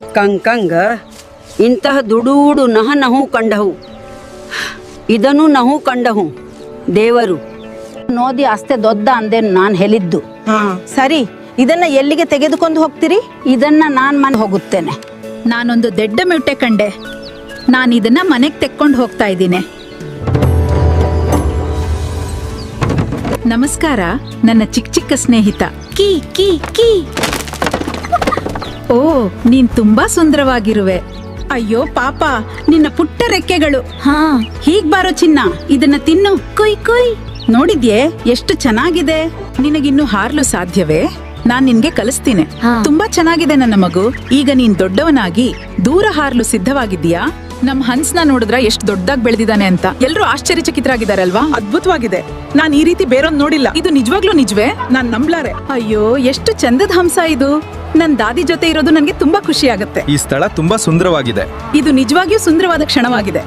ಕಂಕಂಗ ಇಂತಹ ದುಡೂಡು ನಹು ಕಂಡಹು ಇದನ್ನು ನಹು ಕಂಡಹು ದೇವರು ನೋದಿ ಅಷ್ಟೇ ದೊಡ್ಡ ಅಂದೇನು ನಾನು ಹೇಳಿದ್ದು. ಸರಿ, ಇದನ್ನ ಎಲ್ಲಿಗೆ ತೆಗೆದುಕೊಂಡು ಹೋಗ್ತೀರಿ? ಇದನ್ನ ನಾನು ಮನೆ ಹೋಗುತ್ತೇನೆ. ನಾನೊಂದು ದೊಡ್ಡ ಮೆಟ್ಟೆ ಕಂಡೆ. ನಾನು ಇದನ್ನ ಮನೆಗೆ ತೆಕ್ಕೊಂಡು ಹೋಗ್ತಾ ಇದ್ದೀನಿ. ನಮಸ್ಕಾರ ನನ್ನ ಚಿಕ್ಕ ಸ್ನೇಹಿತ. Key key key. ಓ, ನೀನ್ ತುಂಬಾ ಸುಂದರವಾಗಿರುವೆ. ಅಯ್ಯೋ ಪಾಪ, ನಿನ್ನ ಪುಟ್ಟ ರೆಕ್ಕೆಗಳು. ಹೀಗ್ ಬಾರೋ ಚಿನ್ನ, ಇದನ್ನ ತಿನ್ನು. ಕುಯ್ ಕುಯ್. ನೋಡಿದ್ಯೆ ಎಷ್ಟು ಚೆನ್ನಾಗಿದೆ. ನಿನಗಿನ್ನು ಹಾರ್ಲು ಸಾಧ್ಯವೇ? ನಾನ್ ನಿನ್ಗೆ ಕಲಿಸ್ತೀನಿ. ತುಂಬಾ ಚೆನ್ನಾಗಿದೆ ನನ್ನ ಮಗು. ಈಗ ನೀನ್ ದೊಡ್ಡವನಾಗಿ ದೂರ ಹಾರ್ಲು ಸಿದ್ಧವಾಗಿದ್ದೀಯಾ? ನಮ್ ಹನ್ಸ್ನ ನೋಡಿದ್ರ ಎಷ್ಟು ದೊಡ್ಡದಾಗಿ ಬೆಳೆದಿದ್ದಾನೆ ಅಂತ ಎಲ್ರು ಆಶ್ಚರ್ಯಚಕಿತರಾಗಿದ್ದಾರಲ್ವಾ? ಅದ್ಭುತವಾಗಿದೆ. ನಾನ್ ಈ ರೀತಿ ಬೇರೊಂದ್ ನೋಡಿಲ್ಲ. ಇದು ನಿಜವಾಗ್ಲೂ ನಿಜವೇ? ನಾನ್ ನಂಬ್ಲಾರೆ. ಅಯ್ಯೋ, ಎಷ್ಟು ಚಂದದ ಹಂಸ ಇದು. ನನ್ ದಾದಿ ಜೊತೆ ಇರೋದು ನನ್ಗೆ ತುಂಬಾ ಖುಷಿ ಆಗುತ್ತೆ. ಈ ಸ್ಥಳ ತುಂಬಾ ಸುಂದರವಾಗಿದೆ. ಇದು ನಿಜವಾಗಿಯೂ ಸುಂದರವಾದ ಕ್ಷಣವಾಗಿದೆ.